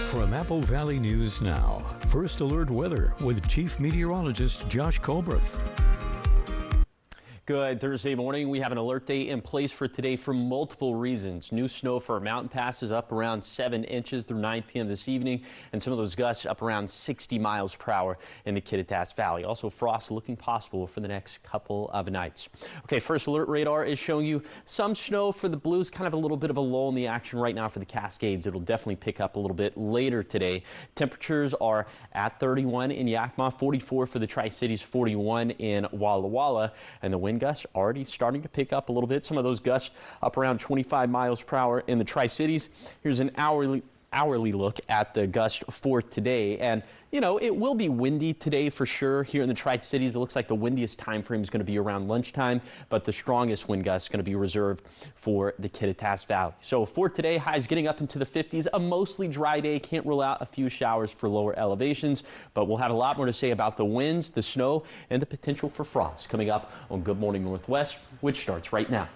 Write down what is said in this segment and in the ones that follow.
From Apple Valley News Now, First Alert Weather with Chief Meteorologist Josh Colbreth. Good Thursday morning. We have an alert day in place for today for multiple reasons. New snow for mountain passes up around 7 inches through 9 p.m. this evening, and some of those gusts up around 60 miles per hour in the Kittitas Valley. Also, frost looking possible for the next couple of nights. Okay, First Alert radar is showing you some snow for the Blues, kind of a little bit of a lull in the action right now for the Cascades. It'll definitely pick up a little bit later today. Temperatures are at 31 in Yakima, 44 for the Tri-Cities, 41 in Walla Walla, and the wind gusts already starting to pick up a little bit. Some of those gusts up around 25 miles per hour in the Tri-Cities. Here's an hourly look at the gust for today. And, you know, it will be windy today for sure here in the Tri-Cities. It looks like the windiest time frame is going to be around lunchtime, but the strongest wind gust is going to be reserved for the Kittitas Valley. So for today, highs getting up into the 50s, a mostly dry day. Can't rule out a few showers for lower elevations, but we'll have a lot more to say about the winds, the snow, and the potential for frost coming up on Good Morning Northwest, which starts right now.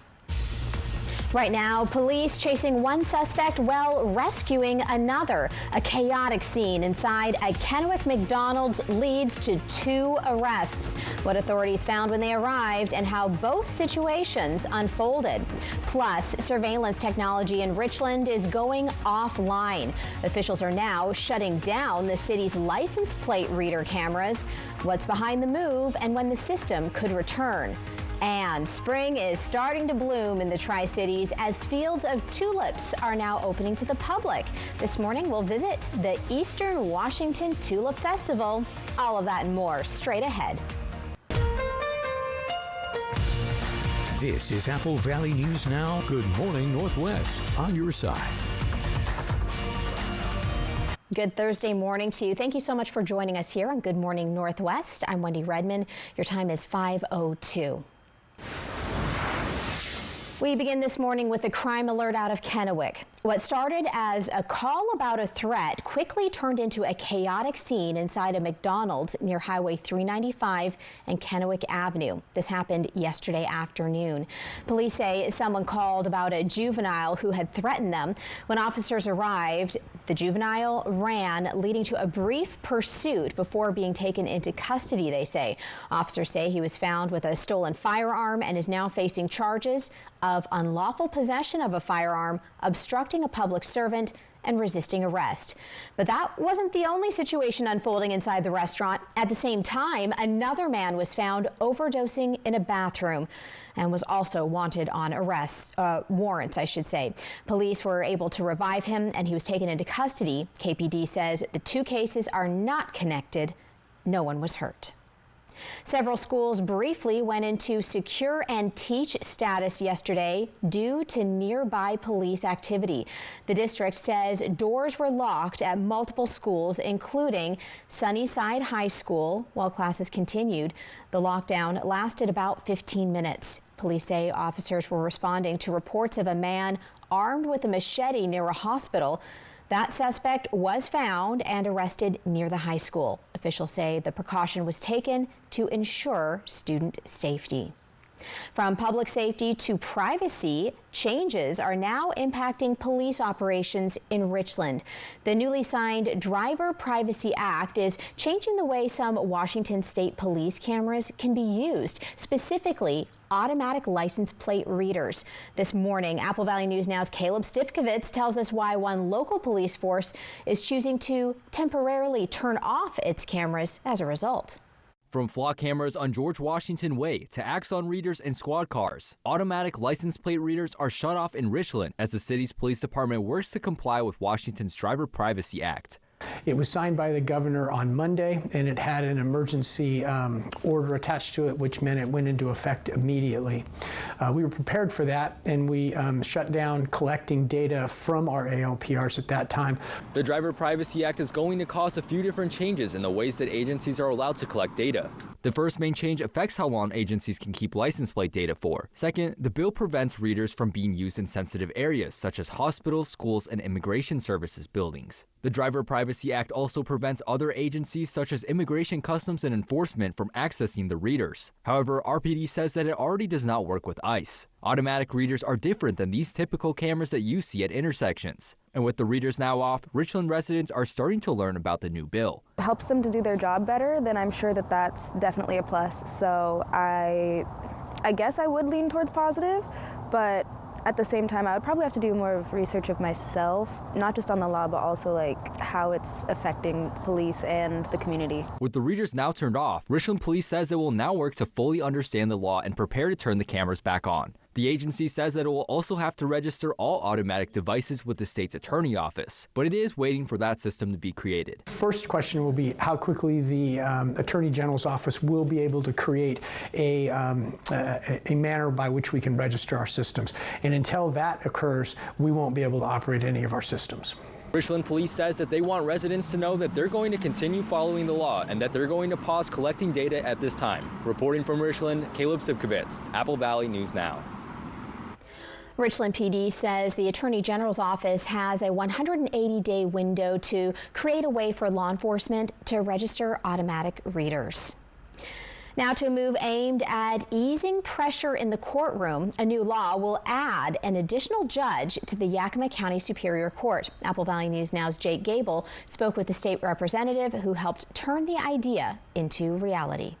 Right now, police chasing one suspect while rescuing another. A chaotic scene inside a Kennewick McDonald's leads to 2 arrests. What authorities found when they arrived and how both situations unfolded. Plus, surveillance technology in Richland is going offline. Officials are now shutting down the city's license plate reader cameras. What's behind the move and when the system could return. And spring is starting to bloom in the Tri-Cities as fields of tulips are now opening to the public. This morning, we'll visit the Eastern Washington Tulip Festival. All of that and more straight ahead. This is Apple Valley News Now. Good Morning Northwest on your side. Good Thursday morning to you. Thank you so much for joining us here on Good Morning Northwest. I'm Wendy Redman. Your time is 5:02. We begin this morning with a crime alert out of Kennewick. What started as a call about a threat quickly turned into a chaotic scene inside a McDonald's near Highway 395 and Kennewick Avenue. This happened yesterday afternoon. Police say someone called about a juvenile who had threatened them. When officers arrived, the juvenile ran, leading to a brief pursuit before being taken into custody, they say. Officers say he was found with a stolen firearm and is now facing charges of unlawful possession of a firearm, obstructing a public servant, and resisting arrest. But that wasn't the only situation unfolding inside the restaurant. At the same time, another man was found overdosing in a bathroom and was also wanted on warrants, I should say. Police were able to revive him and he was taken into custody. KPD says the 2 cases are not connected. No one was hurt. Several schools briefly went into secure and teach status yesterday due to nearby police activity. The district says doors were locked at multiple schools, including Sunnyside High School, while classes continued. The lockdown lasted about 15 minutes. Police say officers were responding to reports of a man armed with a machete near a hospital. That suspect was found and arrested near the high school. Officials say the precaution was taken to ensure student safety. From public safety to privacy, changes are now impacting police operations in Richland. The newly signed Driver Privacy Act is changing the way some Washington State police cameras can be used, specifically automatic license plate readers. This morning, Apple Valley News Now's Caleb Stipkovitz tells us why one local police force is choosing to temporarily turn off its cameras as a result. From flock cameras on George Washington Way to Axon readers and squad cars, automatic license plate readers are shut off in Richland as the city's police department works to comply with Washington's Driver Privacy Act. It was signed by the governor on Monday, and it had an emergency order attached to it, which meant it went into effect immediately. We were prepared for that, and we shut down collecting data from our ALPRs at that time. The Driver Privacy Act is going to cause a few different changes in the ways that agencies are allowed to collect data. The first main change affects how long agencies can keep license plate data for. Second, the bill prevents readers from being used in sensitive areas such as hospitals, schools, and immigration services buildings. The Driver Privacy Act also prevents other agencies such as Immigration, Customs, and Enforcement from accessing the readers. However, RPD says that it already does not work with ICE. Automatic readers are different than these typical cameras that you see at intersections. And with the readers now off, Richland residents are starting to learn about the new bill. It helps them to do their job better, then I'm sure that that's definitely a plus. So I guess I would lean towards positive, but at the same time, I would probably have to do more of research of myself, not just on the law, but also like how it's affecting police and the community. With the readers now turned off, Richland Police says it will now work to fully understand the law and prepare to turn the cameras back on. The agency says that it will also have to register all automatic devices with the state's attorney office, but it is waiting for that system to be created. First question will be how quickly the Attorney General's office will be able to create a manner by which we can register our systems. And until that occurs, we won't be able to operate any of our systems. Richland Police says that they want residents to know that they're going to continue following the law and that they're going to pause collecting data at this time. Reporting from Richland, Caleb Sipkovitz, Apple Valley News Now. Richland PD says the Attorney General's office has a 180-day window to create a way for law enforcement to register automatic readers. Now to a move aimed at easing pressure in the courtroom, a new law will add an additional judge to the Yakima County Superior Court. Apple Valley News Now's Jake Gable spoke with the state representative who helped turn the idea into reality.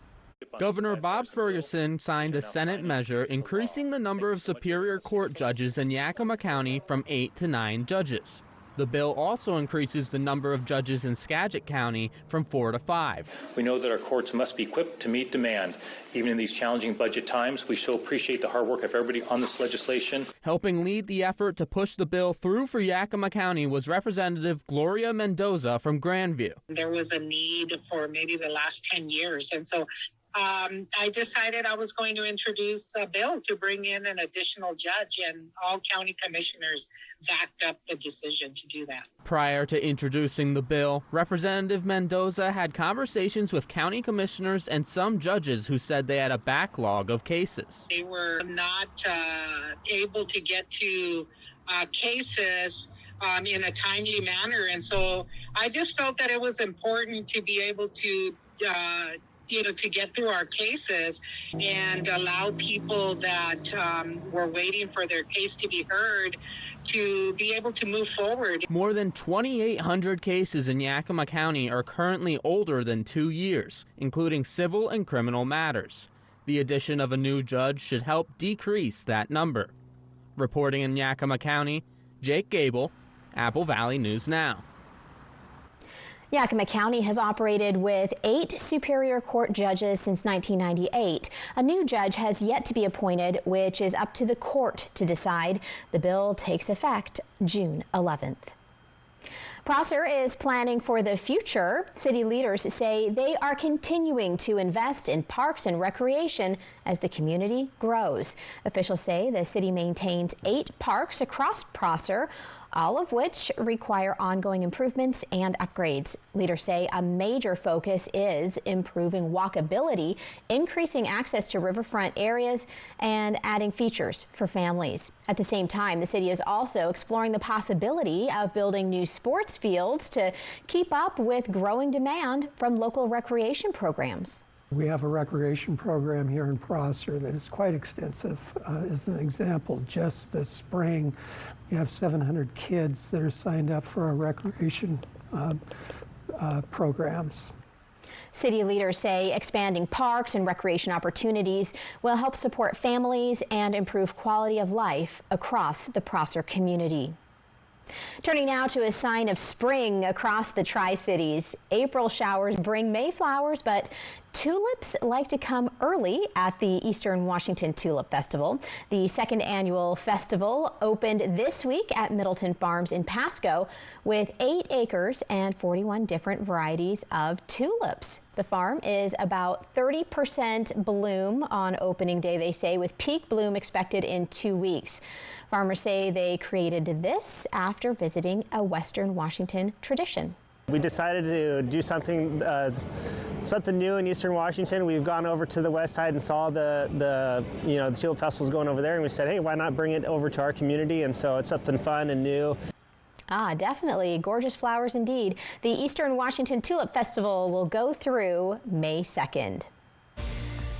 Governor Bob Ferguson signed a Senate measure increasing the number of Superior Court judges in Yakima County from 8 to 9 judges. The bill also increases the number of judges in Skagit County from 4 to 5. We know that our courts must be equipped to meet demand. Even in these challenging budget times, we so appreciate the hard work of everybody on this legislation. Helping lead the effort to push the bill through for Yakima County was Representative Gloria Mendoza from Grandview. There was a need for maybe the last 10 years, and so I decided I was going to introduce a bill to bring in an additional judge, and all county commissioners backed up the decision to do that. Prior to introducing the bill, Representative Mendoza had conversations with county commissioners and some judges who said they had a backlog of cases. They were not able to get to cases in a timely manner, and so I just felt that it was important to be able to to get through our cases and allow people that were waiting for their case to be heard to be able to move forward. More than 2,800 cases in Yakima County are currently older than 2 years, including civil and criminal matters. The addition of a new judge should help decrease that number. Reporting in Yakima County, Jake Gable, Apple Valley News Now. Yakima County has operated with 8 Superior Court judges since 1998. A new judge has yet to be appointed, which is up to the court to decide. The bill takes effect June 11th. Prosser is planning for the future. City leaders say they are continuing to invest in parks and recreation as the community grows. Officials say the city maintains 8 parks across Prosser, all of which require ongoing improvements and upgrades. Leaders say a major focus is improving walkability, increasing access to riverfront areas, and adding features for families. At the same time, the city is also exploring the possibility of building new sports fields to keep up with growing demand from local recreation programs. We have a recreation program here in Prosser that is quite extensive. As an example, just this spring, we have 700 kids that are signed up for our recreation programs. City leaders say expanding parks and recreation opportunities will help support families and improve quality of life across the Prosser community. Turning now to a sign of spring across the Tri-Cities. April showers bring May flowers, but tulips like to come early at the Eastern Washington Tulip Festival. The second annual festival opened this week at Middleton Farms in Pasco with 8 acres and 41 different varieties of tulips. The farm is about 30% bloom on opening day, they say, with peak bloom expected in 2 weeks. Farmers say they created this after visiting a Western Washington tradition. We decided to do something new in Eastern Washington. We've gone over to the west side and saw the Tulip Festival's going over there, and we said, hey, why not bring it over to our community? And so it's something fun and new. Definitely. Gorgeous flowers indeed. The Eastern Washington Tulip Festival will go through May 2nd.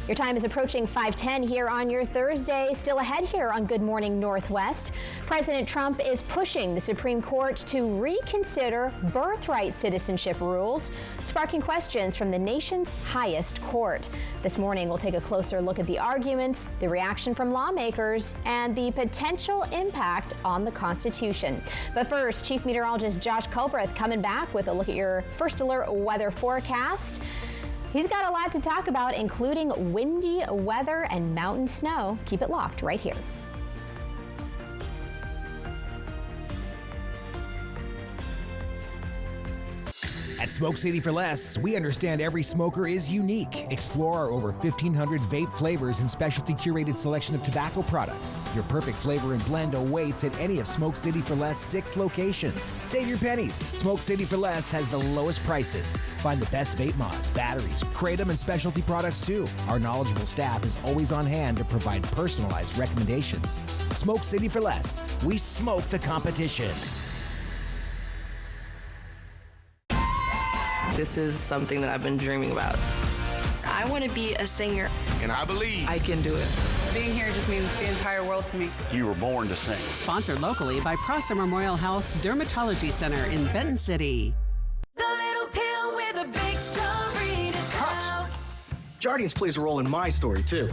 Your time is approaching 5:10 here on your Thursday. Still ahead here on Good Morning Northwest. President Trump is pushing the Supreme Court to reconsider birthright citizenship rules, sparking questions from the nation's highest court. This morning, we'll take a closer look at the arguments, the reaction from lawmakers, and the potential impact on the Constitution. But first, Chief Meteorologist Josh Culbreth coming back with a look at your First Alert weather forecast. He's got a lot to talk about, including windy weather and mountain snow. Keep it locked right here. At Smoke City for Less, we understand every smoker is unique. Explore our over 1,500 vape flavors and specialty curated selection of tobacco products. Your perfect flavor and blend awaits at any of Smoke City for Less 6 locations. Save your pennies. Smoke City for Less has the lowest prices. Find the best vape mods, batteries, kratom, and specialty products too. Our knowledgeable staff is always on hand to provide personalized recommendations. Smoke City for Less. We smoke the competition. This is something that I've been dreaming about. I want to be a singer. And I believe I can do it. Being here just means the entire world to me. You were born to sing. Sponsored locally by Prosser Memorial House Dermatology Center in Benton City. The little pill with a big story to tell. Jardiance plays a role in my story, too.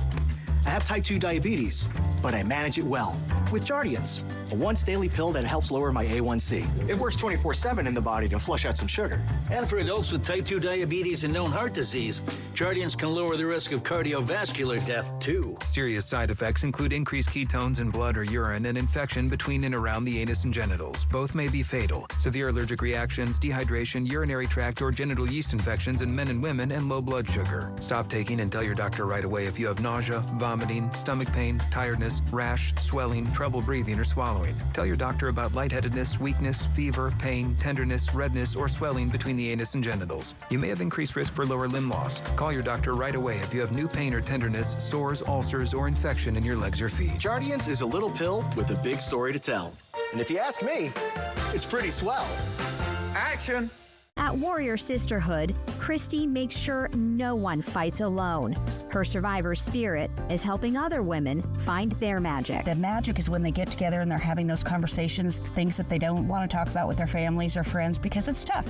I have type 2 diabetes, but I manage it well with Jardiance, a once-daily pill that helps lower my A1C. It works 24/7 in the body to flush out some sugar. And for adults with type 2 diabetes and known heart disease, Jardiance can lower the risk of cardiovascular death, too. Serious side effects include increased ketones in blood or urine and infection between and around the anus and genitals. Both may be fatal. Severe allergic reactions, dehydration, urinary tract or genital yeast infections in men and women, and low blood sugar. Stop taking and tell your doctor right away if you have nausea, vomiting, stomach pain, tiredness, rash, swelling, trouble breathing or swallowing. Tell your doctor about lightheadedness, weakness, fever, pain, tenderness, redness, or swelling between the anus and genitals. You may have increased risk for lower limb loss. Call your doctor right away if you have new pain or tenderness, sores, ulcers, or infection in your legs or feet. Jardiance is a little pill with a big story to tell. And if you ask me, it's pretty swell. Action! At Warrior Sisterhood, Christy makes sure no one fights alone. Her survivor spirit is helping other women find their magic. The magic is when they get together and they're having those conversations, things that they don't want to talk about with their families or friends because it's tough.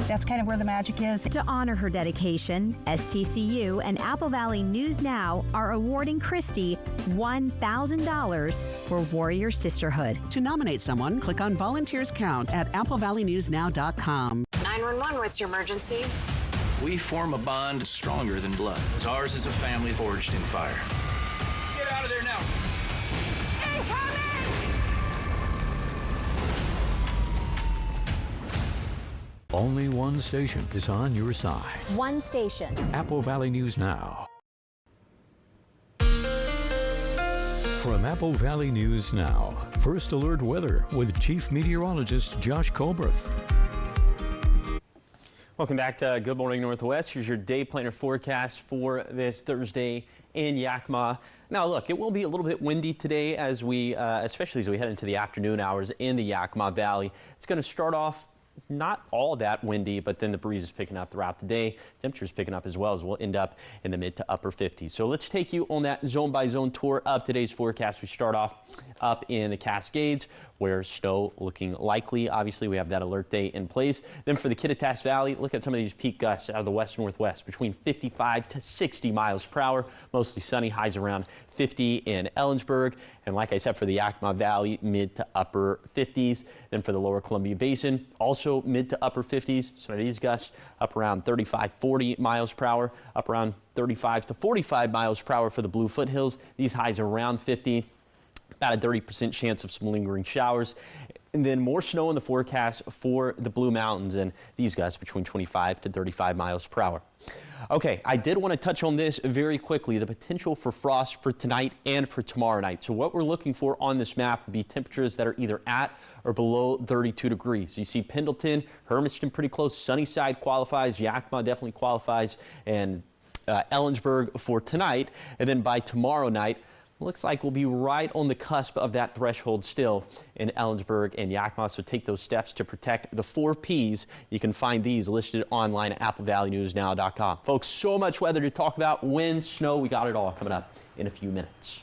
That's kind of where the magic is. To honor her dedication, STCU and Apple Valley News Now are awarding Christy $1,000 for Warrior Sisterhood. To nominate someone, click on Volunteers Count at applevalleyNewsNow.com. 911, what's your emergency? We form a bond stronger than blood. Ours is a family forged in fire. Get out of there now! Only one station is on your side. One station. Apple Valley News Now. From Apple Valley News Now, First Alert Weather with Chief Meteorologist Josh Culbreth. Welcome back to Good Morning Northwest. Here's your day planner forecast for this Thursday in Yakima. Now look, it will be a little bit windy today as we, especially as we head into the afternoon hours in the Yakima Valley. It's going to start off not all that windy, but then the breeze is picking up throughout the day. Temperatures picking up as well, as we'll end up in the mid to upper 50s. So let's take you on that zone by zone tour of today's forecast. We start off up in the Cascades, where snow looking likely. Obviously, we have that alert day in place. Then for the Kittitas Valley, look at some of these peak gusts out of the west northwest, between 55 to 60 miles per hour. Mostly sunny, highs around 50 in Ellensburg. And like I said, for the Yakima Valley, mid to upper 50s. Then for the lower Columbia Basin, also mid to upper 50s. Some of these gusts up around 35, 40 miles per hour, up around 35 to 45 miles per hour for the Blue Foothills. These highs around 50. About a 30% chance of some lingering showers. And then more snow in the forecast for the Blue Mountains, and these gusts between 25 to 35 miles per hour. Okay, I did want to touch on this very quickly, the potential for frost for tonight and for tomorrow night. So what we're looking for on this map would be temperatures that are either at or below 32 degrees. You see Pendleton, Hermiston pretty close, Sunnyside qualifies, Yakima definitely qualifies, and Ellensburg for tonight. And then by tomorrow night, Looks like we'll be right on the cusp of that threshold still in Ellensburg and Yakima. So take those steps to protect the 4 Ps. You can find these listed online at AppleValleyNewsNow.com. Folks, so much weather to talk about. Wind, snow, we got it all coming up in a few minutes.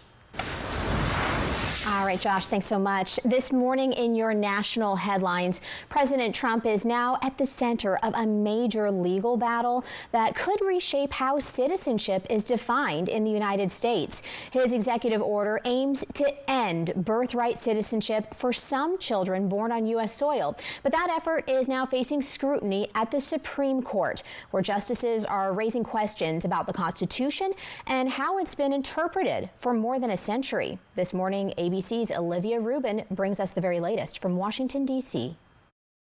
All right, Josh, thanks so much. This morning in your national headlines, President Trump is now at the center of a major legal battle that could reshape how citizenship is defined in the United States. His executive order aims to end birthright citizenship for some children born on U.S. soil. But that effort is now facing scrutiny at the Supreme Court, where justices are raising questions about the Constitution and how it's been interpreted for more than a century. This morning, ABC's Olivia Rubin brings us the very latest from Washington, D.C.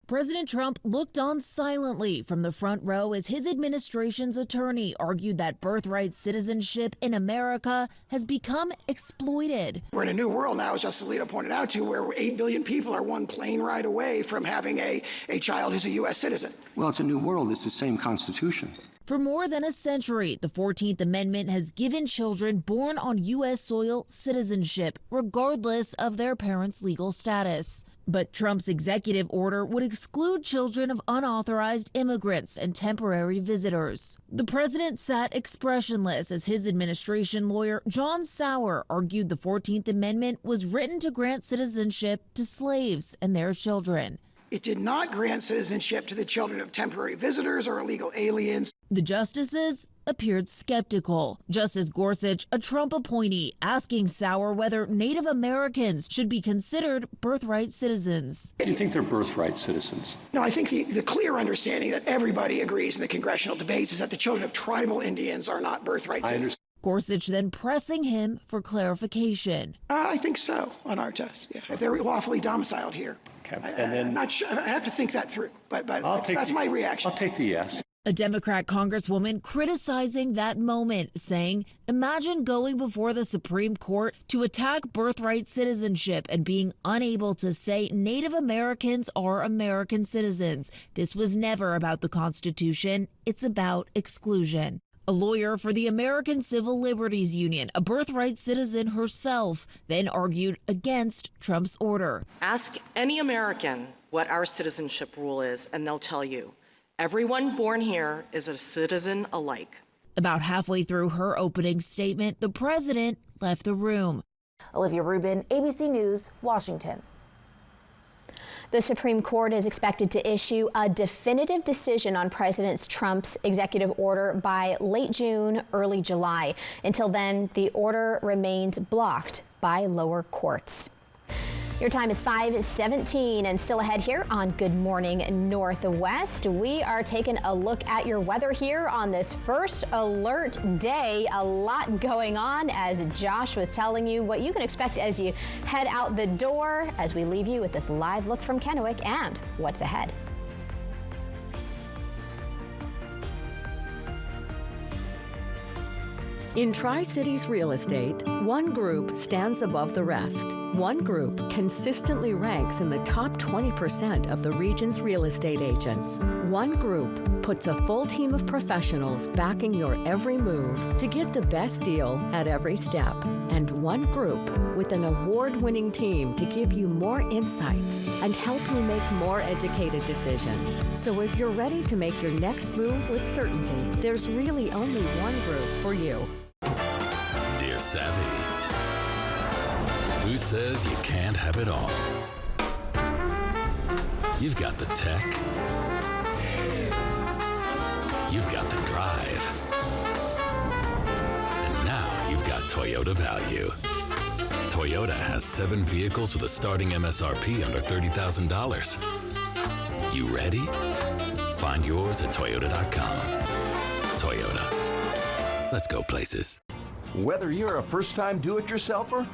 President Trump looked on silently from the front row as his administration's attorney argued that birthright citizenship in America has become exploited. We're in a new world now, as Justice Alito pointed out, to where 8 billion people are one plane ride away from having a child who's a U.S. citizen. Well, it's a new world. It's the same Constitution. For more than a century, the 14th Amendment has given children born on U.S. soil citizenship, regardless of their parents' legal status. But Trump's executive order would exclude children of unauthorized immigrants and temporary visitors. The president sat expressionless as his administration lawyer, John Sauer, argued the 14th Amendment was written to grant citizenship to slaves and their children. It did not grant citizenship to the children of temporary visitors or illegal aliens. The justices appeared skeptical. Justice Gorsuch, a Trump appointee, asking Sauer whether Native Americans should be considered birthright citizens. Do you think they're birthright citizens? No, I think the clear understanding that everybody agrees in the congressional debates is that the children of tribal Indians are not birthright citizens. Gorsuch then pressing him for clarification. I think so on our test, yeah. If they're lawfully domiciled here. Okay. I'm not sure. I have to think that through, but that's my reaction. I'll take the yes. A Democrat congresswoman criticizing that moment, saying, imagine going before the Supreme Court to attack birthright citizenship and being unable to say Native Americans are American citizens. This was never about the Constitution. It's about exclusion. A lawyer for the American Civil Liberties Union, a birthright citizen herself, then argued against Trump's order. Ask any American what our citizenship rule is, and they'll tell you. Everyone born here is a citizen alike. About halfway through her opening statement, the president left the room. Olivia Rubin, ABC News, Washington. The Supreme Court is expected to issue a definitive decision on President Trump's executive order by late June, early July. Until then, the order remains blocked by lower courts. Your time is 5:17 and still ahead here on Good Morning Northwest. We are taking a look at your weather here on this first alert day. A lot going on, as Josh was telling you what you can expect as you head out the door, as we leave you with this live look from Kennewick and what's ahead. In Tri-Cities Real Estate, one group stands above the rest. One group consistently ranks in the top 20% of the region's real estate agents. One group puts a full team of professionals backing your every move to get the best deal at every step. And one group with an award-winning team to give you more insights and help you make more educated decisions. So if you're ready to make your next move with certainty, there's really only one group for you. Dear Savvy, who says you can't have it all? You've got the tech. You've got the drive. And now you've got Toyota value. Toyota has 7 vehicles with a starting MSRP under $30,000. You ready? Find yours at Toyota.com. Toyota. Let's go places. Whether you're a first-time do-it-yourselfer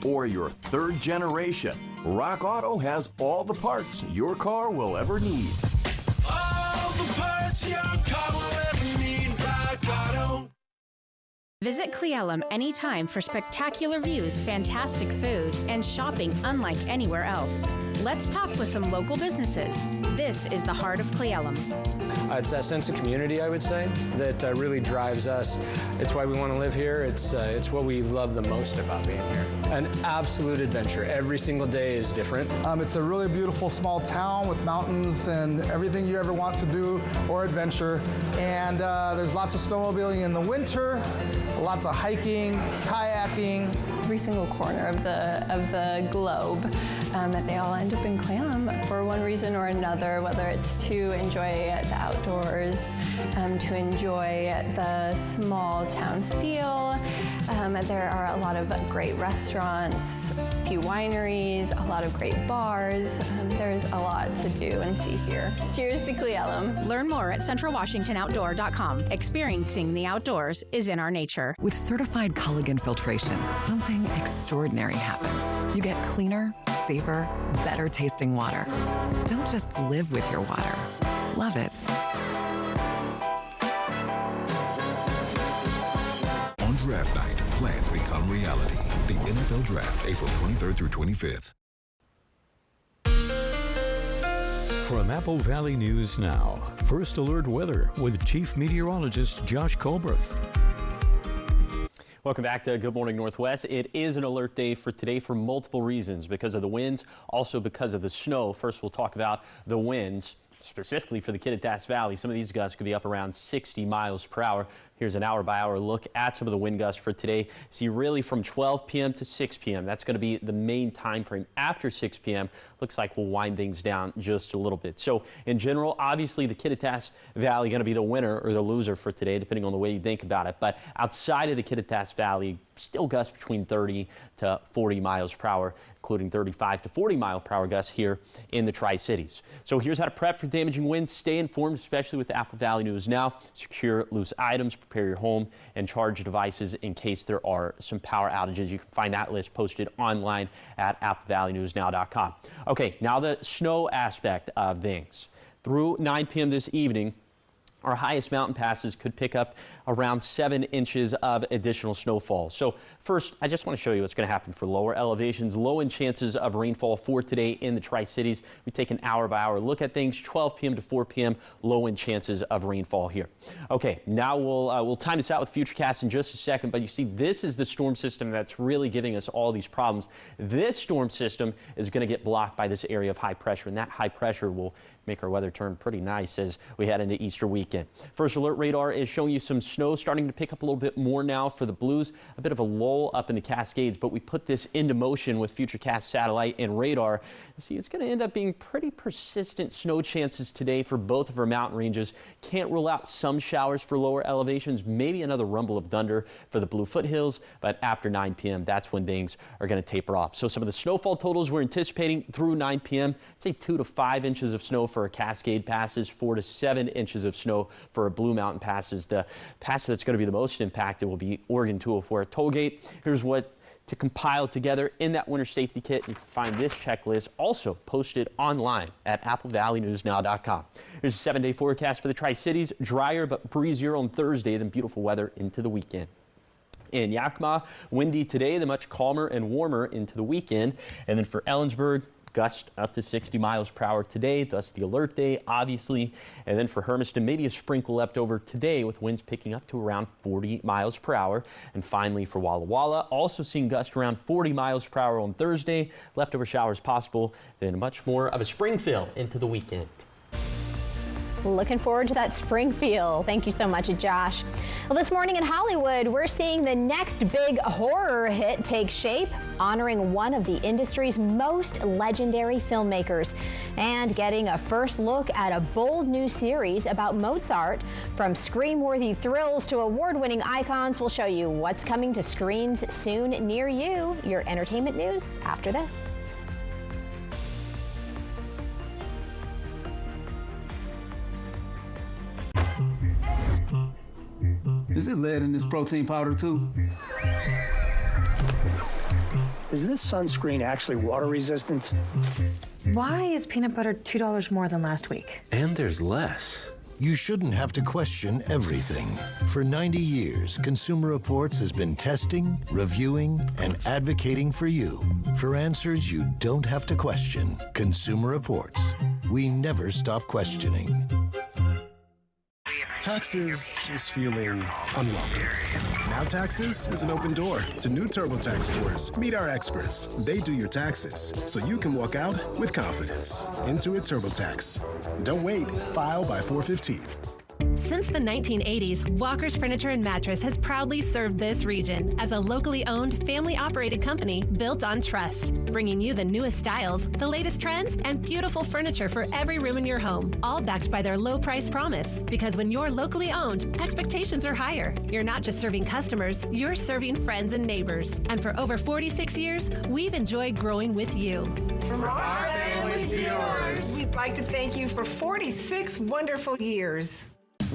or you're third generation, Rock Auto has all the parts your car will ever need. All the parts your car will ever need. Rock Auto. Visit Cleellum anytime for spectacular views, fantastic food, and shopping unlike anywhere else. Let's talk with some local businesses. This is the heart of Cleellum. It's that sense of community, I would say, that really drives us. It's why we want to live here. It's what we love the most about being here. An absolute adventure. Every single day is different. It's a really beautiful small town with mountains and everything you ever want to do or adventure. And there's lots of snowmobiling in the winter, lots of hiking, kayaking. Every single corner of the globe, that they all end up in Cle Elum for one reason or another, whether it's to enjoy the outdoors, to enjoy the small town feel. There are a lot of great restaurants, a few wineries, a lot of great bars. There's a lot to do and see here. Cheers to Cle Elum. Learn more at centralwashingtonoutdoor.com. Experiencing the outdoors is in our nature. With certified Culligan filtration, something extraordinary happens. You get cleaner, safer, better tasting water. Don't just live with your water. Love it. On draft night, plans become reality. The NFL Draft, April 23rd through 25th. From Apple Valley News Now, First Alert Weather with Chief Meteorologist Josh Colbreth. Welcome back to Good Morning Northwest. It is an alert day for today for multiple reasons, because of the winds, also because of the snow. First, we'll talk about the winds. Specifically for the Kittitas Valley, some of these gusts could be up around 60 miles per hour. Here's an hour-by-hour look at some of the wind gusts for today. See, really from 12 p.m. to 6 p.m. That's going to be the main time frame. After 6 p.m., looks like we'll wind things down just a little bit. So in general, obviously the Kittitas Valley going to be the winner or the loser for today, depending on the way you think about it. But outside of the Kittitas Valley, still gusts between 30 to 40 miles per hour, including 35 to 40 mile per hour gusts here in the Tri-Cities. So here's how to prep for damaging winds. Stay informed, especially with the Apple Valley News Now. Secure loose items, prepare your home, and charge devices in case there are some power outages. You can find that list posted online at applevalleynewsnow.com. Okay, now the snow aspect of things. Through 9 p.m. this evening, our highest mountain passes could pick up around 7 inches of additional snowfall. So first, I just want to show you what's going to happen for lower elevations. Low in chances of rainfall for today in the Tri-Cities. We take an hour-by-hour look at things. 12 p.m. to 4 p.m. low in chances of rainfall here. Okay, now we'll time this out with Futurecast in just a second. But you see, this is the storm system that's really giving us all these problems. This storm system is going to get blocked by this area of high pressure, and that high pressure will make our weather turn pretty nice as we head into Easter weekend. First Alert Radar is showing you some snow starting to pick up a little bit more now for the Blues. A bit of a lull up in the Cascades, but we put this into motion with Futurecast satellite and radar. See, it's going to end up being pretty persistent snow chances today for both of our mountain ranges. Can't rule out some showers for lower elevations, maybe another rumble of thunder for the Blue foothills, but after 9 p.m., that's when things are going to taper off. So some of the snowfall totals we're anticipating through 9 p.m., I'd say 2 to 5 inches of snow for our Cascade passes, 4 to 7 inches of snow for our Blue Mountain passes. The pass that's going to be the most impacted will be Oregon 204 tollgate. Here's what to compile together in that winter safety kit. You can find this checklist also posted online at applevalleynewsnow.com. Here's a 7-day forecast for the Tri-Cities. Drier but breezier on Thursday, then beautiful weather into the weekend. In Yakima, windy today, then much calmer and warmer into the weekend. And then for Ellensburg, gusts up to 60 miles per hour today, thus the alert day, obviously. And then for Hermiston, maybe a sprinkle left over today with winds picking up to around 40 miles per hour. And finally for Walla Walla, also seeing gusts around 40 miles per hour on Thursday. Leftover showers possible, then much more of a spring feel into the weekend. Looking forward to that spring feel. Thank you so much, Josh. Well, this morning in Hollywood, we're seeing the next big horror hit take shape, honoring one of the industry's most legendary filmmakers and getting a first look at a bold new series about Mozart. From scream-worthy thrills to award-winning icons, we'll show you what's coming to screens soon near you. Your entertainment news after this. Is it lead in this protein powder too? Is this sunscreen actually water resistant? Why is peanut butter $2 more than last week? And there's less. You shouldn't have to question everything. For 90 years, Consumer Reports has been testing, reviewing, and advocating for you for answers you don't have to question. Consumer Reports. We never stop questioning. Taxes is feeling unwelcome. Now Taxes is an open door to new TurboTax stores. Meet our experts. They do your taxes, so you can walk out with confidence. Intuit TurboTax. Don't wait. File by 4/15. Since the 1980s, Walker's Furniture and Mattress has proudly served this region as a locally owned, family-operated company built on trust, bringing you the newest styles, the latest trends, and beautiful furniture for every room in your home, all backed by their low price promise. Because when you're locally owned, expectations are higher. You're not just serving customers, you're serving friends and neighbors. And for over 46 years, we've enjoyed growing with you. From our family to yours, we'd like to thank you for 46 wonderful years.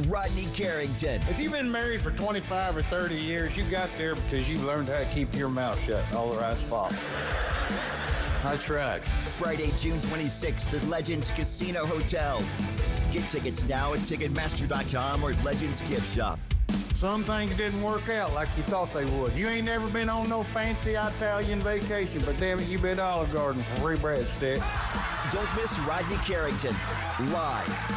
Rodney Carrington. If you've been married for 25 or 30 years, you got there because you learned how to keep your mouth shut and all the right spots. That's right. Friday, June 26th at Legends Casino Hotel. Get tickets now at Ticketmaster.com or Legends Gift Shop. Some things didn't work out like you thought they would. You ain't never been on no fancy Italian vacation, but damn it, you been to Olive Garden for free breadsticks. Don't miss Rodney Carrington live.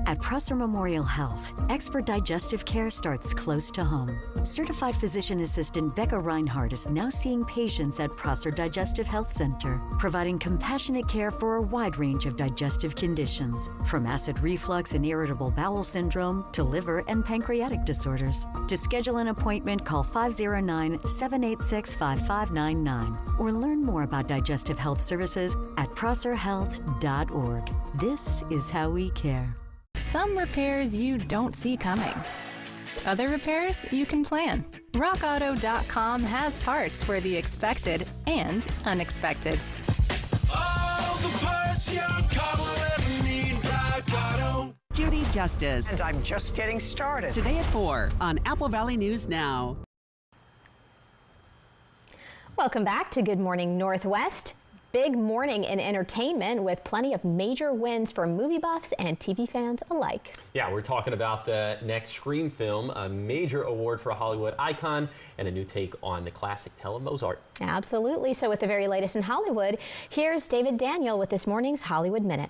At Prosser Memorial Health, expert digestive care starts close to home. Certified physician assistant Becca Reinhardt is now seeing patients at Prosser Digestive Health Center, providing compassionate care for a wide range of digestive conditions, from acid reflux and irritable bowel syndrome to liver and pancreatic disorders. To schedule an appointment, call 509-786-5599 or learn more about digestive health services at prosserhealth.org. This is how we care. Some repairs you don't see coming. Other repairs you can plan. RockAuto.com has parts for the expected and unexpected. All the parts your car will ever need. Rock Auto. Judy Justice. And I'm just getting started. Today at 4 on Apple Valley News Now. Welcome back to Good Morning Northwest. Big morning in entertainment with plenty of major wins for movie buffs and TV fans alike. Yeah, we're talking about the next Scream film, a major award for a Hollywood icon, and a new take on the classic tale of Mozart. Absolutely. So with the very latest in Hollywood, here's David Daniel with this morning's Hollywood Minute.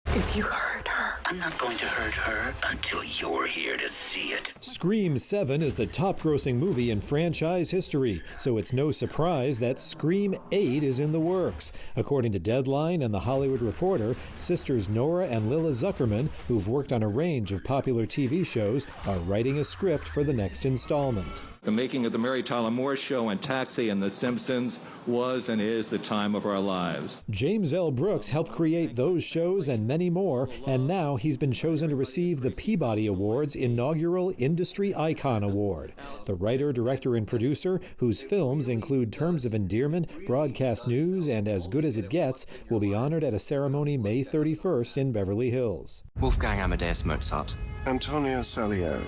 If you hurt her, I'm not going to hurt her until you're here to see it. Scream 7 is the top-grossing movie in franchise history, so it's no surprise that Scream 8 is in the works. According to Deadline and The Hollywood Reporter, sisters Nora and Lila Zuckerman, who've worked on a range of popular TV shows, are writing a script for the next installment. The making of The Mary Tyler Moore Show and Taxi and The Simpsons was and is the time of our lives. James L. Brooks helped create those shows and many more, and now he's been chosen to receive the Peabody Award's inaugural Industry Icon Award. The writer, director, and producer, whose films include Terms of Endearment, Broadcast News, and As Good as It Gets, will be honored at a ceremony May 31st in Beverly Hills. Wolfgang Amadeus Mozart. Antonio Salieri.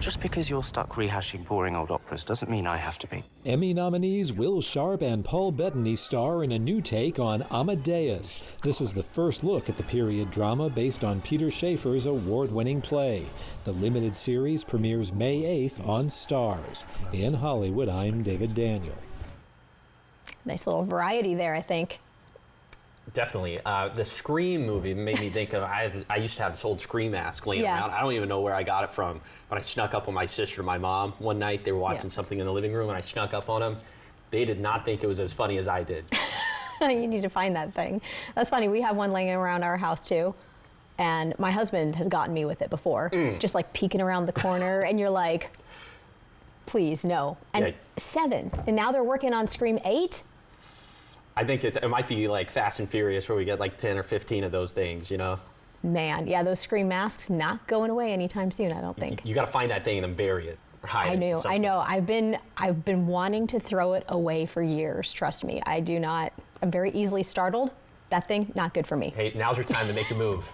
Just because you're stuck rehashing boring old operas doesn't mean I have to be. Emmy nominees Will Sharp and Paul Bettany star in a new take on Amadeus. This is the first look at the period drama based on Peter Shaffer's award-winning play. The limited series premieres May 8th on Starz. In Hollywood, I'm David Daniel. Nice little variety there, I think. Definitely. The Scream movie made me think of, I used to have this old Scream mask laying around. I don't even know where I got it from, but I snuck up on my sister and my mom one night. They were watching something in the living room, and I snuck up on them. They did not think it was as funny as I did. You need to find that thing. That's funny. We have one laying around our house, too. And my husband has gotten me with it before, just like peeking around the corner, and you're like, please, no. And 7. And now they're working on Scream 8. I think it might be like Fast and Furious where we get like 10 or 15 of those things, you know? Man, yeah, those Scream masks not going away anytime soon, I don't think. You got to find that thing and then bury it or hide it. I know. I've been wanting to throw it away for years, trust me. I'm very easily startled. That thing, not good for me. Hey, now's your time to make your move.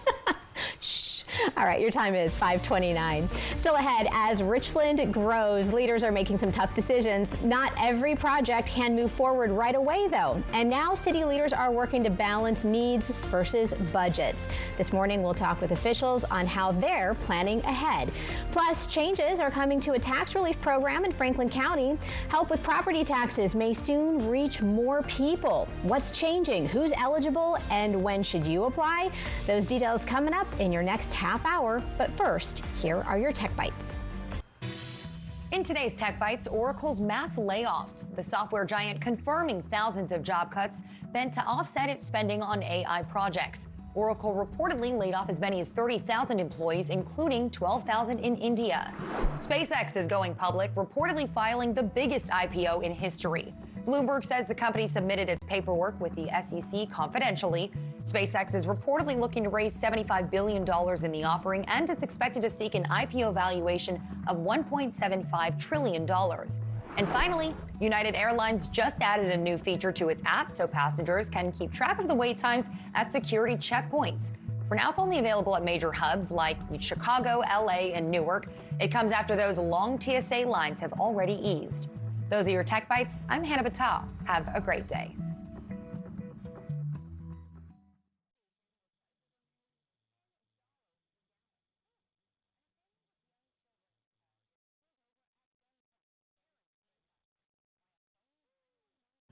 Shh. All right, your time is 5:29. Still ahead, as Richland grows, leaders are making some tough decisions. Not every project can move forward right away, though. And now city leaders are working to balance needs versus budgets. This morning, we'll talk with officials on how they're planning ahead. Plus, changes are coming to a tax relief program in Franklin County. Help with property taxes may soon reach more people. What's changing? Who's eligible? And when should you apply? Those details coming up in your next half hour. But first, here are your Tech Bites. In today's Tech Bites, Oracle's mass layoffs. The software giant confirming thousands of job cuts meant to offset its spending on AI projects. Oracle reportedly laid off as many as 30,000 employees, including 12,000 in India. SpaceX is going public, reportedly filing the biggest IPO in history. Bloomberg says the company submitted its paperwork with the SEC confidentially. SpaceX is reportedly looking to raise $75 billion in the offering, and it's expected to seek an IPO valuation of $1.75 trillion. And finally, United Airlines just added a new feature to its app so passengers can keep track of the wait times at security checkpoints. For now, it's only available at major hubs like Chicago, LA, and Newark. It comes after those long TSA lines have already eased. Those are your Tech Bites. I'm Hannah Batal. Have a great day.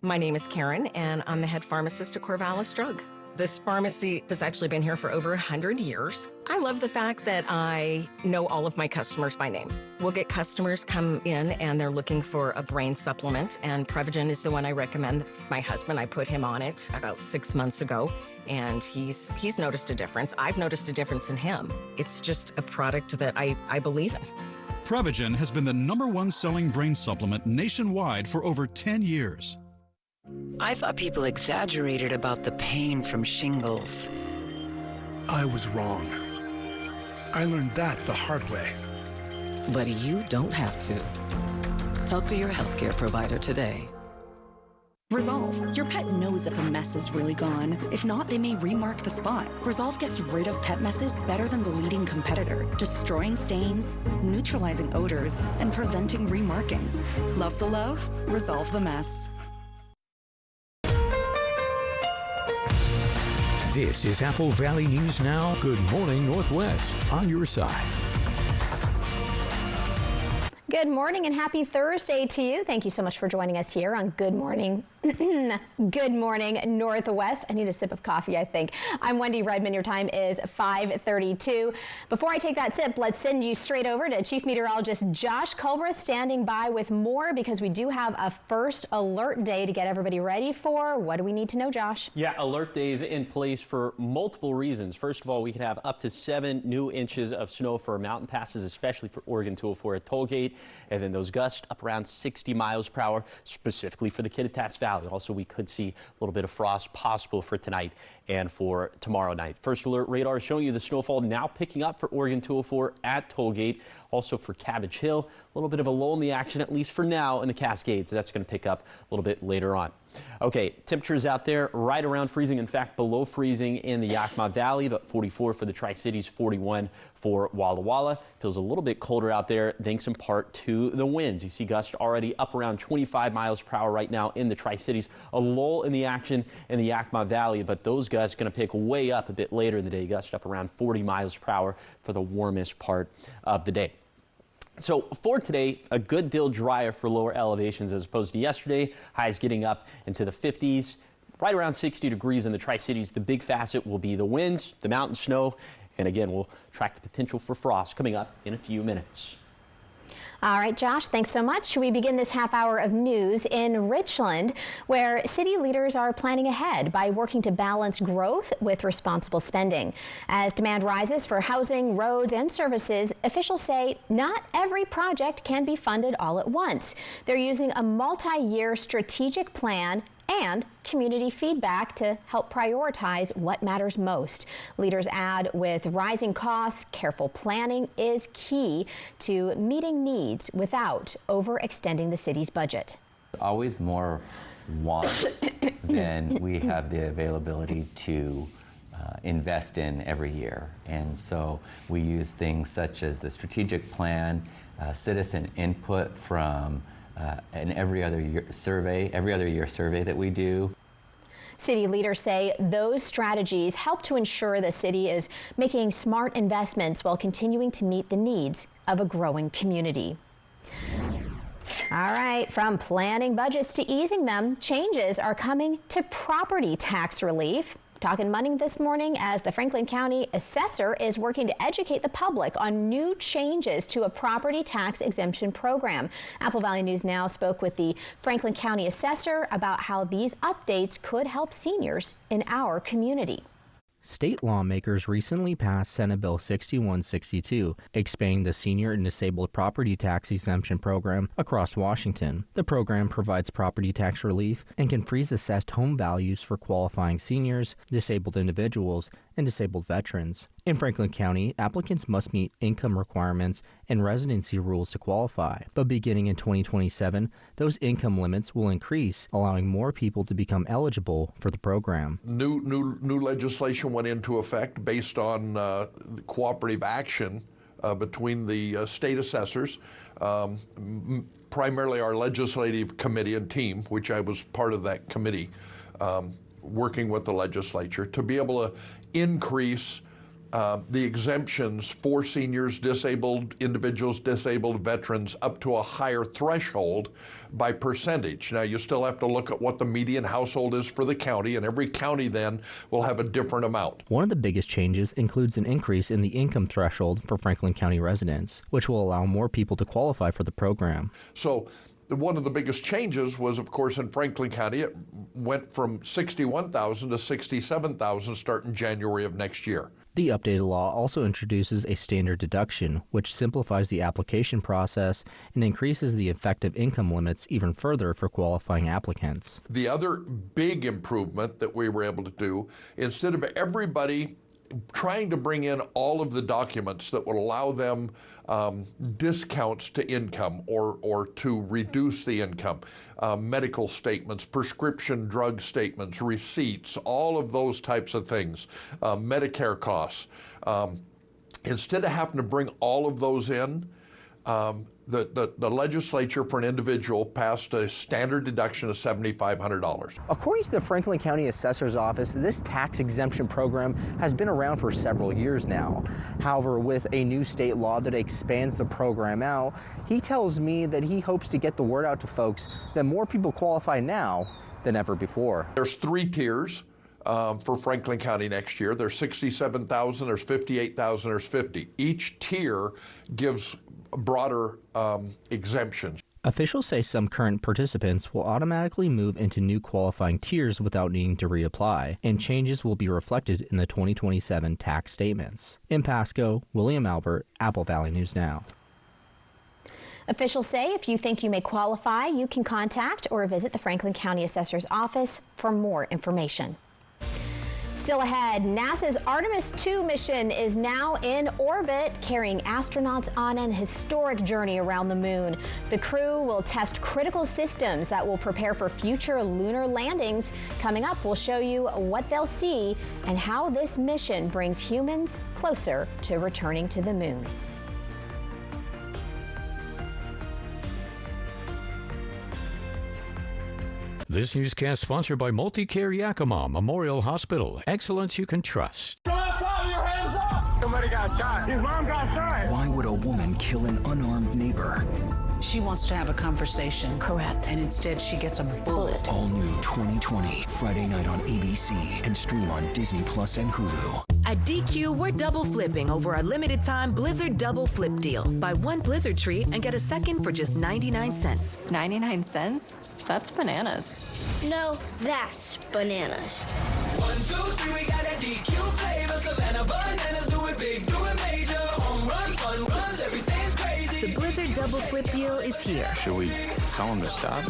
My name is Karen, and I'm the head pharmacist at Corvallis Drug. This pharmacy has actually been here for over 100 years. I love the fact that I know all of my customers by name. We'll get customers come in and they're looking for a brain supplement, and Prevagen is the one I recommend. My husband, I put him on it about 6 months ago, and he's noticed a difference. I've noticed a difference in him. It's just a product that I believe in. Prevagen has been the #1 selling brain supplement nationwide for over 10 years. I thought people exaggerated about the pain from shingles. I was wrong. I learned that the hard way. But you don't have to. Talk to your healthcare provider today. Resolve. Your pet knows if a mess is really gone. If not, they may remark the spot. Resolve gets rid of pet messes better than the leading competitor, destroying stains, neutralizing odors, and preventing remarking. Love the love, resolve the mess. This is Apple Valley News Now. Good morning, Northwest, on your side. Good morning and happy Thursday to you. Thank you so much for joining us here on Good Morning. Good morning, Northwest. I need a sip of coffee, I think. I'm Wendy Redman. Your time is 5:32. Before I take that sip, let's send you straight over to Chief Meteorologist Josh Colbreth standing by with more, because we do have a first alert day to get everybody ready for. What do we need to know, Josh? Yeah, alert days in place for multiple reasons. First of all, we could have up to 7 new inches of snow for mountain passes, especially for Oregon 204 at Tollgate. And then those gusts up around 60 miles per hour, specifically for the Kittitas Valley. Also, we could see a little bit of frost possible for tonight and for tomorrow night. First alert radar is showing you the snowfall now picking up for Oregon 204 at Tollgate. Also for Cabbage Hill, a little bit of a lull in the action, at least for now, in the Cascades. That's going to pick up a little bit later on. Okay, temperatures out there right around freezing. In fact, below freezing in the Yakima Valley, but 44 for the Tri-Cities, 41 for Walla Walla. Feels a little bit colder out there, thanks in part to the winds. You see gusts already up around 25 miles per hour right now in the Tri-Cities. A lull in the action in the Yakima Valley, but those gusts going to pick way up a bit later in the day. Gusts up around 40 miles per hour for the warmest part of the day. So for today, a good deal drier for lower elevations as opposed to yesterday. Highs getting up into the 50s, right around 60 degrees in the Tri-Cities. The big facet will be the winds, the mountain snow, and again, we'll track the potential for frost coming up in a few minutes. All right, Josh, thanks so much. We begin this half hour of news in Richland, where city leaders are planning ahead by working to balance growth with responsible spending. As demand rises for housing, roads, and services, officials say not every project can be funded all at once. They're using a multi-year strategic plan and community feedback to help prioritize what matters most. Leaders add, with rising costs, careful planning is key to meeting needs without overextending the city's budget. Always more wants than we have the availability to invest in every year. And so we use things such as the strategic plan, citizen input from an every other year survey that we do. City leaders say those strategies help to ensure the city is making smart investments while continuing to meet the needs of a growing community. All right, from planning budgets to easing them, changes are coming to property tax relief. Talking money this morning as the Franklin County Assessor is working to educate the public on new changes to a property tax exemption program. Apple Valley News Now spoke with the Franklin County Assessor about how these updates could help seniors in our community. State lawmakers recently passed Senate Bill 6162, expanding the senior and disabled property tax exemption program across Washington. The program provides property tax relief and can freeze assessed home values for qualifying seniors, disabled individuals, and disabled veterans. In Franklin County, applicants must meet income requirements and residency rules to qualify. But beginning in 2027, those income limits will increase, allowing more people to become eligible for the program. New legislation went into effect based on cooperative action between the state assessors, primarily our legislative committee and team, which I was part of that committee, working with the legislature to be able to increase the exemptions for seniors, disabled individuals, disabled veterans up to a higher threshold by percentage. Now, you still have to look at what the median household is for the county, and every county then will have a different amount. One of the biggest changes includes an increase in the income threshold for Franklin County residents, which will allow more people to qualify for the program. So one of the biggest changes was, of course, in Franklin County, it went from $61,000 to $67,000 starting January of next year. The updated law also introduces a standard deduction, which simplifies the application process and increases the effective income limits even further for qualifying applicants. The other big improvement that we were able to do, instead of everybody trying to bring in all of the documents that would allow them discounts to income or to reduce the income, medical statements, prescription drug statements, receipts, all of those types of things, Medicare costs. Instead of having to bring all of those in, the legislature for an individual passed a standard deduction of $7,500. According to the Franklin County Assessor's Office, this tax exemption program has been around for several years now. However, with a new state law that expands the program out, he tells me that he hopes to get the word out to folks that more people qualify now than ever before. There's 3 tiers. For Franklin County next year. There's 67,000, there's 58,000, there's 50. Each tier gives broader exemptions. Officials say some current participants will automatically move into new qualifying tiers without needing to reapply, and changes will be reflected in the 2027 tax statements. In Pasco, William Albert, Apple Valley News Now. Officials say if you think you may qualify, you can contact or visit the Franklin County Assessor's Office for more information. Still ahead, NASA's Artemis II mission is now in orbit, carrying astronauts on an historic journey around the moon. The crew will test critical systems that will prepare for future lunar landings. Coming up, we'll show you what they'll see and how this mission brings humans closer to returning to the moon. This newscast sponsored by Multicare Yakima Memorial Hospital. Excellence you can trust. Somebody got shot. His mom got shot. Why would a woman kill an unarmed neighbor? She wants to have a conversation. Correct. And instead she gets a bullet. All new 2020, Friday night on ABC and stream on Disney Plus and Hulu. At DQ, we're double flipping over our limited time Blizzard Double Flip deal. Buy 1 Blizzard treat and get a second for just 99 cents. 99 cents? That's bananas. No, that's bananas. 1, 2, 3, we got that DQ flavor. Savannah bananas, do it big, do it major. Home runs, fun runs, everything's crazy. The Blizzard Double Flip deal is here. Should we tell him to stop?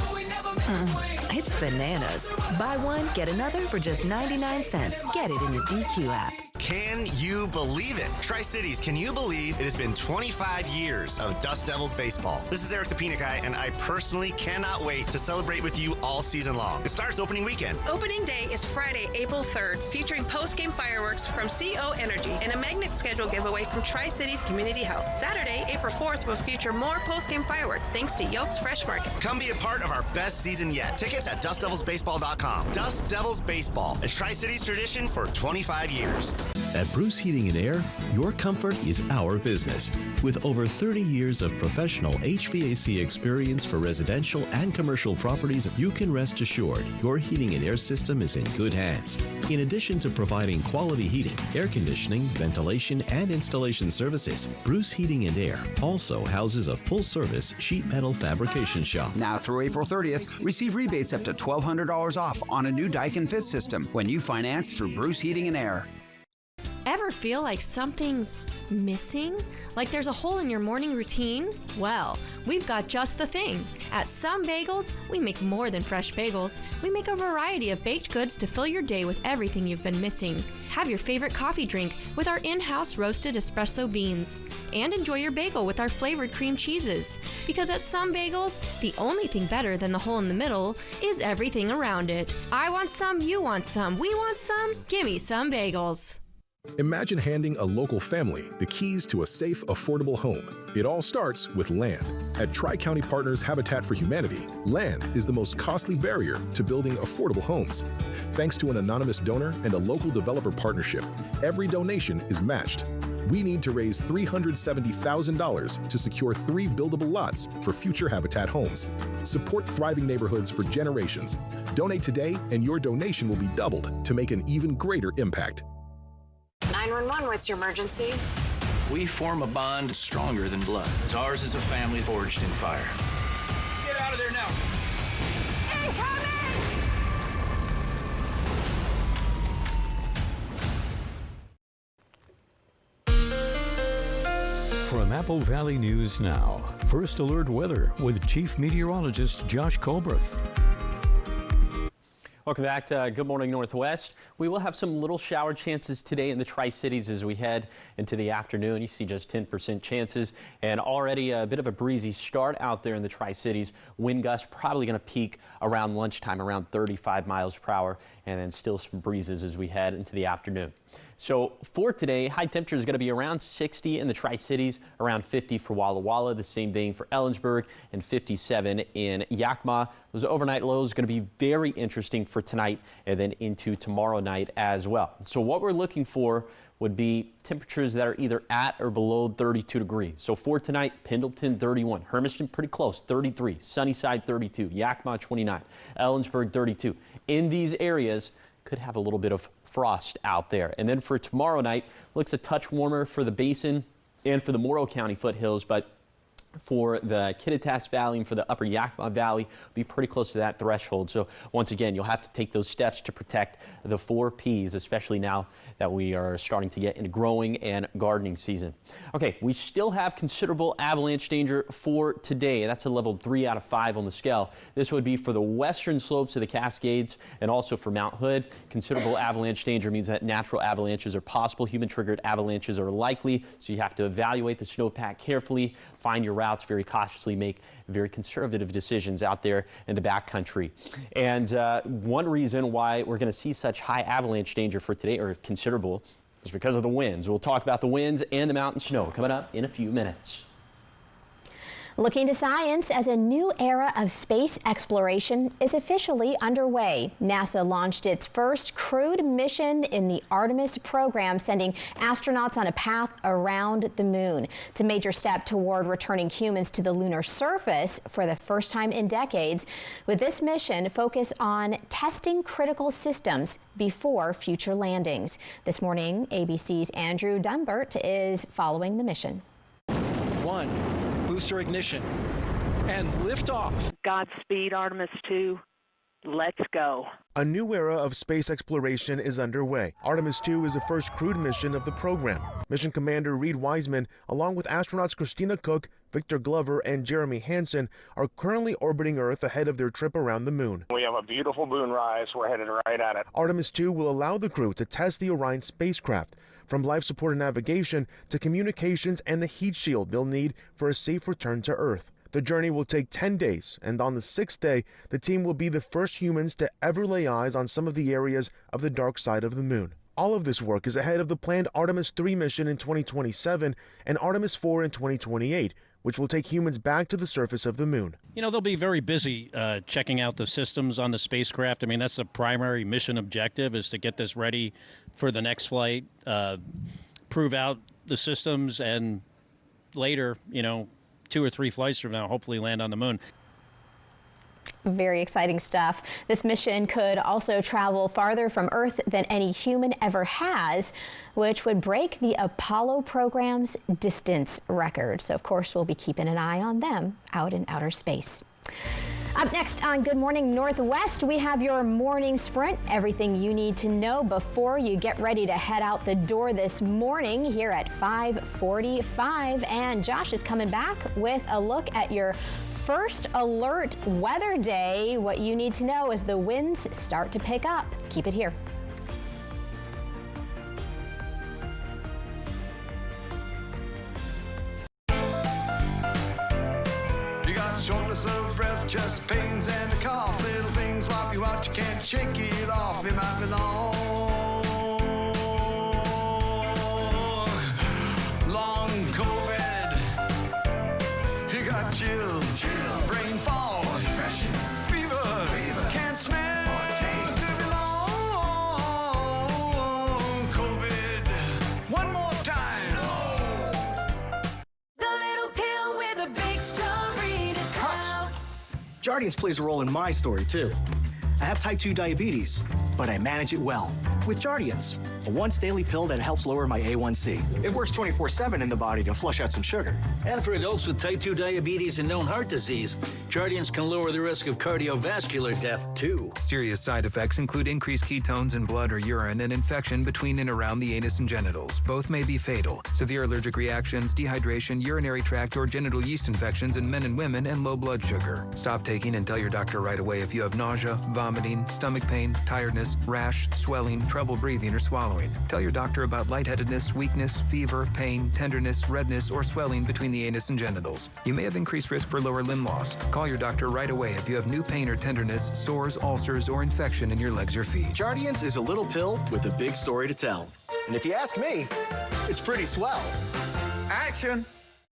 It's bananas. Buy one, get another for just 99 cents. Get it in the DQ app. Can you believe it? Tri-Cities, can you believe it has been 25 years of Dust Devils baseball? This is Eric the Peanut Guy, and I personally cannot wait to celebrate with you all season long. It starts opening weekend. Opening day is Friday, April 3rd, featuring post-game fireworks from CO Energy and a magnet schedule giveaway from Tri-Cities Community Health. Saturday, April 4th will feature more post-game fireworks thanks to Yolks Fresh Market. Come be a part of our best season yet. Tickets at DustDevilsBaseball.com. Dust Devils Baseball, a Tri-Cities tradition for 25 years. At Bruce Heating and Air, your comfort is our business. With over 30 years of professional HVAC experience for residential and commercial properties, you can rest assured your heating and air system is in good hands. In addition to providing quality heating, air conditioning, ventilation, and installation services, Bruce Heating and Air also houses a full-service sheet metal fabrication shop. Now through April 30th, receive rebates up to $1,200 off on a new Daikin Fit system when you finance through Bruce Heating and Air. Ever feel like something's missing? Like there's a hole in your morning routine? Well, we've got just the thing. At Some Bagels, we make more than fresh bagels. We make a variety of baked goods to fill your day with everything you've been missing. Have your favorite coffee drink with our in-house roasted espresso beans. And enjoy your bagel with our flavored cream cheeses. Because at Some Bagels, the only thing better than the hole in the middle is everything around it. I want some, you want some, we want some, gimme Some Bagels. Imagine handing a local family the keys to a safe, affordable home. It all starts with land. At Tri-County Partners Habitat for Humanity, land is the most costly barrier to building affordable homes. Thanks to an anonymous donor and a local developer partnership, every donation is matched. We need to raise $370,000 to secure 3 buildable lots for future Habitat homes. Support thriving neighborhoods for generations. Donate today and your donation will be doubled to make an even greater impact. 911, what's your emergency? We form a bond stronger than blood. Ours is a family forged in fire. Get out of there now. From Apple Valley News Now, First Alert Weather with Chief Meteorologist Josh Colbert. Welcome back to Good Morning Northwest. We will have some little shower chances today in the Tri-Cities as we head into the afternoon. You see just 10% chances and already a bit of a breezy start out there in the Tri-Cities. Wind gusts probably going to peak around lunchtime, around 35 miles per hour, and then still some breezes as we head into the afternoon. So for today, high temperature is going to be around 60 in the Tri-Cities, around 50 for Walla Walla, the same thing for Ellensburg, and 57 in Yakima. Those overnight lows are going to be very interesting for tonight and then into tomorrow night as well. So what we're looking for would be temperatures that are either at or below 32 degrees. So for tonight, Pendleton 31, Hermiston pretty close, 33, Sunnyside 32, Yakima 29, Ellensburg 32. In these areas, could have a little bit of frost out there. And then for tomorrow night, looks a touch warmer for the Basin and for the Morrow County foothills, but for the Kittitas Valley and for the upper Yakima Valley, be pretty close to that threshold. So once again, you'll have to take those steps to protect the 4 Ps, especially now that we are starting to get into growing and gardening season. Okay, we still have considerable avalanche danger for today. That's a level 3 out of 5 on the scale. This would be for the western slopes of the Cascades and also for Mount Hood. Considerable avalanche danger means that natural avalanches are possible. Human-triggered avalanches are likely, so you have to evaluate the snowpack carefully, find your routes very cautiously, make very conservative decisions out there in the backcountry. And one reason why we're going to see such high avalanche danger for today, or considerable, is because of the winds. We'll talk about the winds and the mountain snow coming up in a few minutes. Looking to science as a new era of space exploration is officially underway. NASA launched its first crewed mission in the Artemis program, sending astronauts on a path around the moon. It's a major step toward returning humans to the lunar surface for the first time in decades, with this mission focused on testing critical systems before future landings. This morning, ABC's Andrew Dunbert is following the mission. 1. Booster ignition and liftoff. Godspeed, Artemis 2. Let's go. A new era of space exploration is underway. Artemis II is the first crewed mission of the program. Mission Commander Reed Wiseman, along with astronauts Christina Koch, Victor Glover, and Jeremy Hansen, are currently orbiting Earth ahead of their trip around the moon. We have a beautiful moonrise. We're headed right at it. Artemis II will allow the crew to test the Orion spacecraft, from life support and navigation to communications and the heat shield they'll need for a safe return to Earth. The journey will take 10 days, and on the 6th day, the team will be the first humans to ever lay eyes on some of the areas of the dark side of the moon. All of this work is ahead of the planned Artemis III mission in 2027 and Artemis IV in 2028, which will take humans back to the surface of the moon. You know, they'll be very busy checking out the systems on the spacecraft. I mean, that's the primary mission objective, is to get this ready for the next flight, prove out the systems, and later, 2 or 3 flights from now, hopefully land on the moon. Very exciting stuff. This mission could also travel farther from Earth than any human ever has, which would break the Apollo program's distance record. So, of course, we'll be keeping an eye on them out in outer space. Up next on Good Morning Northwest, we have your morning sprint. Everything you need to know before you get ready to head out the door this morning here at 5:45. And Josh is coming back with a look at your first alert weather day. What you need to know as the winds start to pick up. Keep it here. Shortness of breath, chest pains, and a cough. Little things wipe you out, you can't shake it off. It might be long COVID. You got chills, brain fog, depression, fever, can't smell, taste. It be long COVID. One more time. The little pill with a big story. Jardiance plays a role in my story, too. I have type 2 diabetes, but I manage it well with Jardiance, a once daily pill that helps lower my A1C. It works 24/7 in the body to flush out some sugar. And for adults with type 2 diabetes and known heart disease, Jardiance can lower the risk of cardiovascular death, too. Serious side effects include increased ketones in blood or urine and infection between and around the anus and genitals. Both may be fatal. Severe allergic reactions, dehydration, urinary tract or genital yeast infections in men and women, and low blood sugar. Stop taking and tell your doctor right away if you have nausea, vomiting, stomach pain, tiredness, rash, swelling, trouble breathing or swallowing. Tell your doctor about lightheadedness, weakness, fever, pain, tenderness, redness, or swelling between the anus and genitals. You may have increased risk for lower limb loss. Call your doctor right away if you have new pain or tenderness, sores, ulcers, or infection in your legs or feet. Jardiance is a little pill with a big story to tell. And if you ask me, it's pretty swell. Action!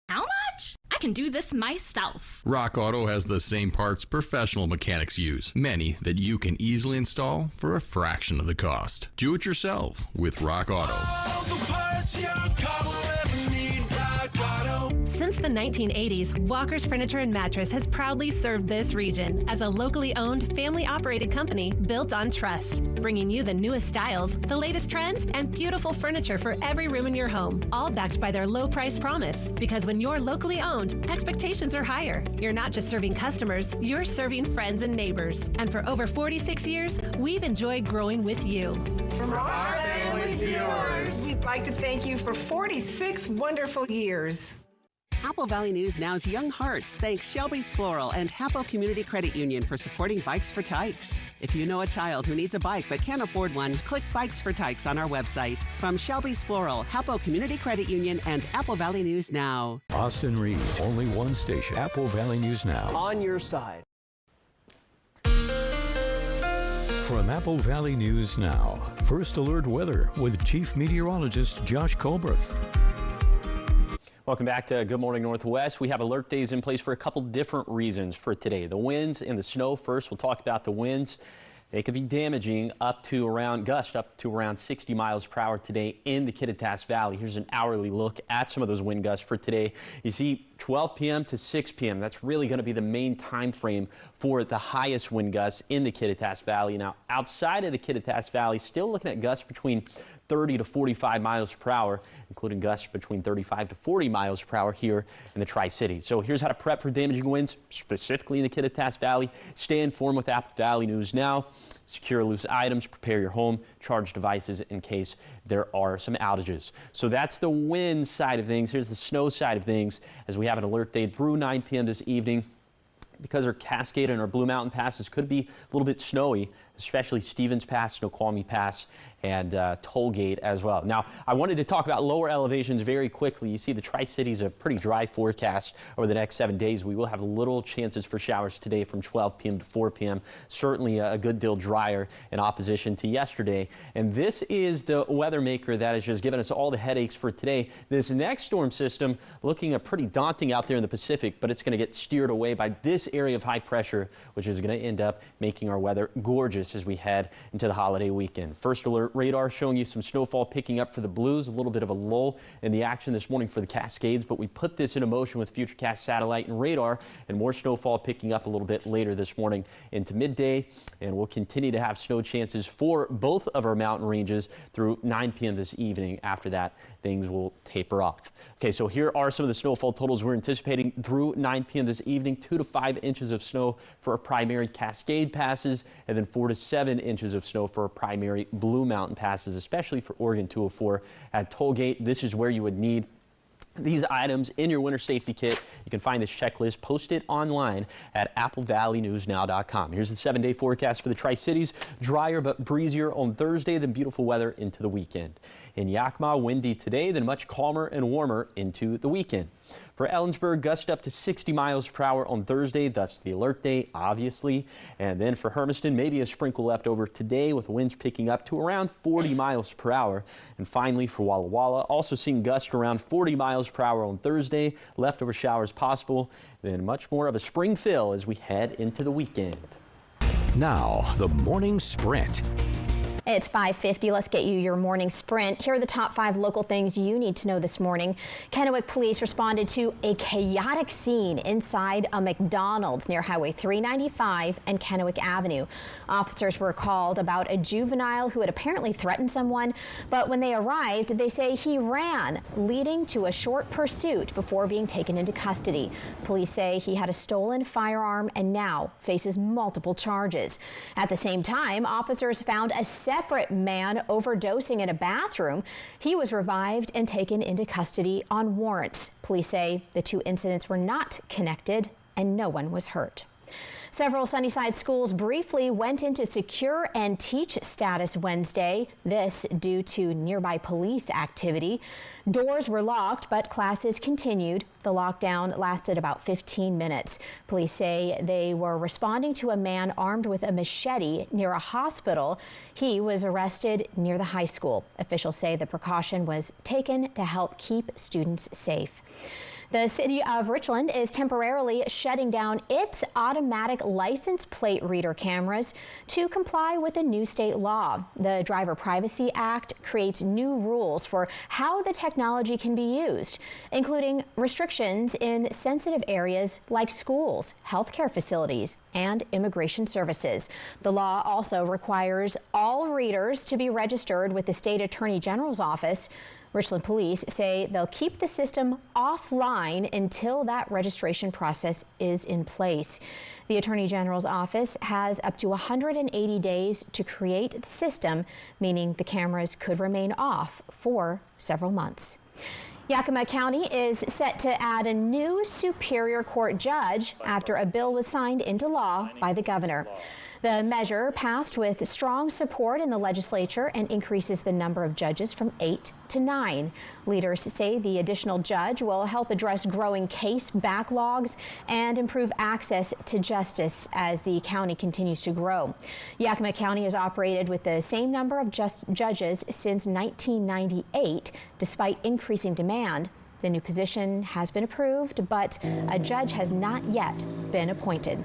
How much? I can do this myself. Rock Auto has the same parts professional mechanics use, many that you can easily install for a fraction of the cost. Do it yourself with Rock Auto. Since the 1980s, Walker's Furniture and Mattress has proudly served this region as a locally owned, family-operated company built on trust, bringing you the newest styles, the latest trends, and beautiful furniture for every room in your home, all backed by their low price promise. Because when you're locally owned, expectations are higher. You're not just serving customers, you're serving friends and neighbors. And for over 46 years, we've enjoyed growing with you. From our family to yours, we'd like to thank you for 46 wonderful years. Apple Valley News Now's Young Hearts thanks Shelby's Floral and Hapo Community Credit Union for supporting Bikes for Tykes. If you know a child who needs a bike but can't afford one, click Bikes for Tykes on our website. From Shelby's Floral, Hapo Community Credit Union, and Apple Valley News Now. Austin Reed, only one station, Apple Valley News Now. On your side. From Apple Valley News Now, First Alert Weather with Chief Meteorologist Josh Colbert. Welcome back to Good Morning Northwest. We have alert days in place for a couple different reasons for today. The winds and the snow first. We'll talk about the winds. They could be damaging gusts up to around 60 miles per hour today in the Kittitas Valley. Here's an hourly look at some of those wind gusts for today. You see 12 p.m. to 6 p.m. That's really going to be the main time frame for the highest wind gusts in the Kittitas Valley. Now, outside of the Kittitas Valley, still looking at gusts between 30 to 45 miles per hour, including gusts between 35 to 40 miles per hour here in the Tri-Cities. So here's how to prep for damaging winds, specifically in the Kittitas Valley. Stay informed with Apple Valley News Now. secure loose items, prepare your home, charge devices in case there are some outages. So that's the wind side of things. Here's the snow side of things as we have an alert day through 9 p.m. this evening. Because our Cascade and our Blue Mountain passes could be a little bit snowy, especially Stevens Pass, Snoqualmie Pass, and Tollgate as well. Now, I wanted to talk about lower elevations very quickly. You see the Tri-Cities, a pretty dry forecast over the next 7 days. We will have little chances for showers today from 12 p.m. to 4 p.m. Certainly a good deal drier in opposition to yesterday. And this is the weather maker that has just given us all the headaches for today. This next storm system looking pretty daunting out there in the Pacific, but it's going to get steered away by this area of high pressure, which is going to end up making our weather gorgeous as we head into the holiday weekend. First alert radar showing you some snowfall picking up for the Blues, a little bit of a lull in the action this morning for the Cascades, but we put this into motion with Futurecast satellite and radar, and more snowfall picking up a little bit later this morning into midday, and we'll continue to have snow chances for both of our mountain ranges through 9 p.m. this evening. After that, things will taper off. Okay, so here are some of the snowfall totals we're anticipating through 9 p.m. this evening. 2 to 5 inches of snow for our primary Cascade passes, and then 4 to 7 inches of snow for our primary Blue Mountain passes, especially for Oregon 204 at Tollgate. This is where you would need these items in your winter safety kit. You can find this checklist posted online at applevalleyNewsNow.com. Here's the 7-day forecast for the Tri-Cities. Drier but breezier on Thursday, then beautiful weather into the weekend. In Yakima, windy today, then much calmer and warmer into the weekend. For Ellensburg, gust up to 60 miles per hour on Thursday. That's the alert day, obviously. And then for Hermiston, maybe a sprinkle left over today with winds picking up to around 40 miles per hour. And finally for Walla Walla, also seeing gusts around 40 miles per hour on Thursday. Leftover showers possible. Then much more of a spring fill as we head into the weekend. Now, the morning sprint. It's 5:50. Let's get you your morning sprint. Here are the top 5 local things you need to know this morning. Kennewick police responded to a chaotic scene inside a McDonald's near Highway 395 and Kennewick Avenue. Officers were called about a juvenile who had apparently threatened someone, but when they arrived, they say he ran, leading to a short pursuit before being taken into custody. Police say he had a stolen firearm and now faces multiple charges. At the same time, officers found a separate man overdosing in a bathroom. He was revived and taken into custody on warrants. Police say the 2 incidents were not connected and no one was hurt. Several Sunnyside schools briefly went into secure and teach status Wednesday, this due to nearby police activity. Doors were locked, but classes continued. The lockdown lasted about 15 minutes. Police say they were responding to a man armed with a machete near a hospital. He was arrested near the high school. Officials say the precaution was taken to help keep students safe. The city of Richland is temporarily shutting down its automatic license plate reader cameras to comply with a new state law. The Driver Privacy Act creates new rules for how the technology can be used, including restrictions in sensitive areas like schools, healthcare facilities, and immigration services. The law also requires all readers to be registered with the state attorney general's office. Richland police say they'll keep the system offline until that registration process is in place. The Attorney General's office has up to 180 days to create the system, meaning the cameras could remain off for several months. Yakima County is set to add a new Superior Court judge after a bill was signed into law by the governor. The measure passed with strong support in the legislature and increases the number of judges from 8 to 9. Leaders say the additional judge will help address growing case backlogs and improve access to justice as the county continues to grow. Yakima County has operated with the same number of judges since 1998, despite increasing demand. The new position has been approved, but a judge has not yet been appointed.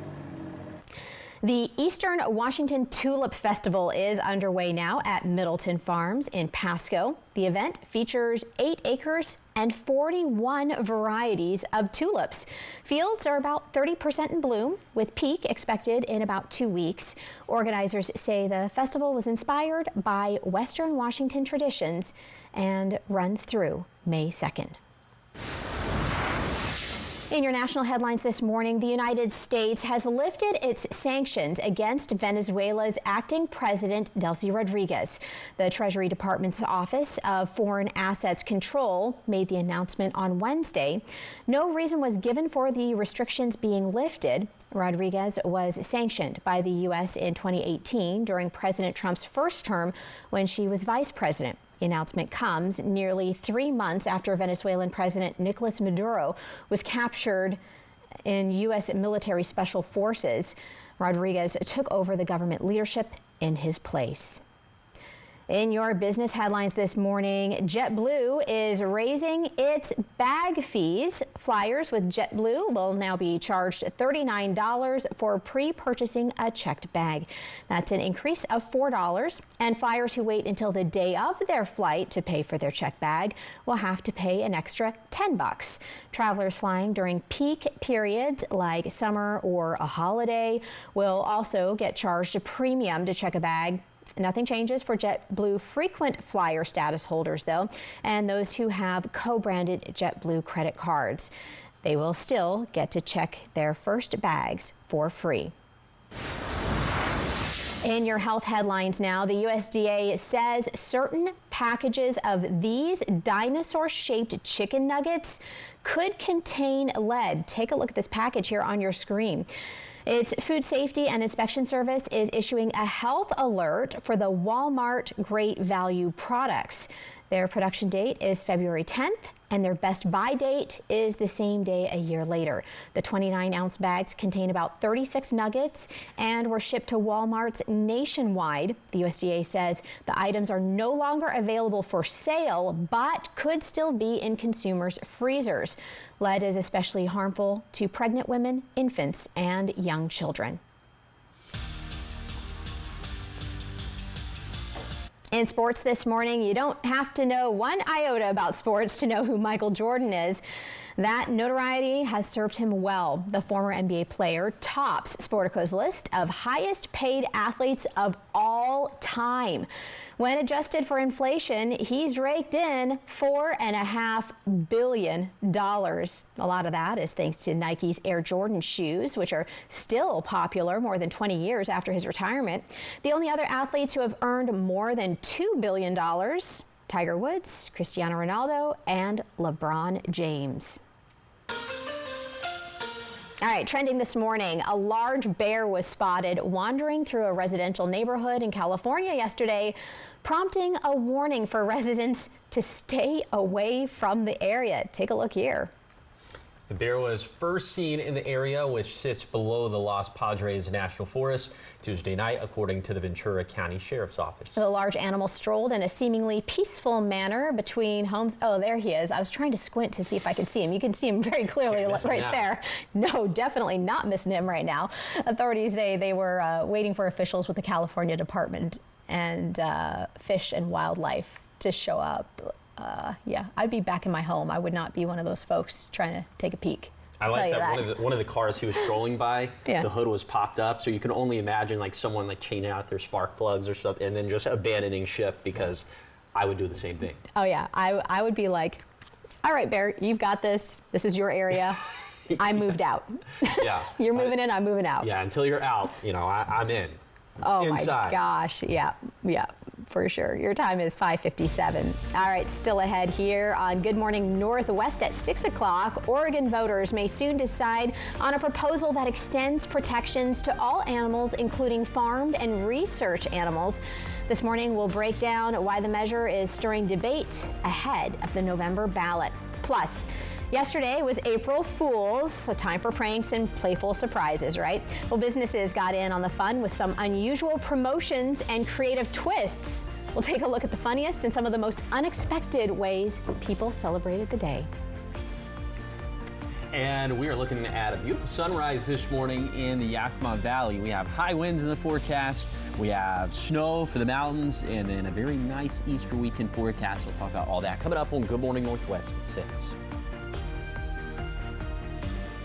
The Eastern Washington Tulip Festival is underway now at Middleton Farms in Pasco. The event features 8 acres and 41 varieties of tulips. Fields are about 30% in bloom, with peak expected in about 2 weeks. Organizers say the festival was inspired by Western Washington traditions and runs through May 2nd. In your national headlines this morning, the United States has lifted its sanctions against Venezuela's acting president, Delcy Rodriguez. The Treasury Department's Office of Foreign Assets Control made the announcement on Wednesday. No reason was given for the restrictions being lifted. Rodriguez was sanctioned by the U.S. in 2018 during President Trump's first term when she was vice president. The announcement comes nearly 3 months after Venezuelan President Nicolas Maduro was captured in U.S. military special forces. Rodriguez took over the government leadership in his place. In your business headlines this morning, JetBlue is raising its bag fees. Flyers with JetBlue will now be charged $39 for pre-purchasing a checked bag. That's an increase of $4, and flyers who wait until the day of their flight to pay for their checked bag will have to pay an extra $10. Travelers flying during peak periods like summer or a holiday will also get charged a premium to check a bag. Nothing changes for JetBlue frequent flyer status holders, though, and those who have co-branded JetBlue credit cards. They will still get to check their first bags for free. In your health headlines now, the USDA says certain packages of these dinosaur-shaped chicken nuggets could contain lead. Take a look at this package here on your screen. Its Food Safety and Inspection Service is issuing a health alert for the Walmart Great Value products. Their production date is February 10th, and their best buy date is the same day a year later. The 29-ounce bags contain about 36 nuggets and were shipped to Walmart's nationwide. The USDA says the items are no longer available for sale, but could still be in consumers' freezers. Lead is especially harmful to pregnant women, infants, and young children. In sports this morning, you don't have to know one iota about sports to know who Michael Jordan is. That notoriety has served him well. The former NBA player tops Sportico's list of highest paid athletes of all time. When adjusted for inflation, he's raked in $4.5 billion. A lot of that is thanks to Nike's Air Jordan shoes, which are still popular more than 20 years after his retirement. The only other athletes who have earned more than $2 billion, Tiger Woods, Cristiano Ronaldo, and LeBron James. All right, trending this morning, a large bear was spotted wandering through a residential neighborhood in California yesterday, prompting a warning for residents to stay away from the area. Take a look here. The bear was first seen in the area, which sits below the Los Padres National Forest, Tuesday night, according to the Ventura County Sheriff's Office. The large animal strolled in a seemingly peaceful manner between homes. Oh, there he is. I was trying to squint to see if I could see him. You can see him very clearly right there. No, definitely not missing him right now. Authorities say they were waiting for officials with the California Department and Fish and Wildlife to show up. Yeah, I'd be back in my home. I would not be one of those folks trying to take a peek. I like that one of the cars he was strolling by, yeah. The hood was popped up, so you can only imagine like someone like chaining out their spark plugs or something and then just abandoning ship, because I would do the same thing. Oh yeah, I would be like, all right, Bear, you've got this. This is your area. I moved out. Yeah. You're moving in, I'm moving out. Yeah, until you're out, you know, I'm in. Oh Inside. My gosh, yeah, for sure. Your time is 5:57. All right, still ahead here on Good Morning Northwest at 6 o'clock. Oregon voters may soon decide on a proposal that extends protections to all animals, including farmed and research animals. This morning, we'll break down why the measure is stirring debate ahead of the November ballot. Plus, yesterday was April Fool's, a time for pranks and playful surprises, right? Well, businesses got in on the fun with some unusual promotions and creative twists. We'll take a look at the funniest and some of the most unexpected ways people celebrated the day. And we are looking at a beautiful sunrise this morning in the Yakima Valley. We have high winds in the forecast. We have snow for the mountains, and then a very nice Easter weekend forecast. We'll talk about all that coming up on Good Morning Northwest at 6.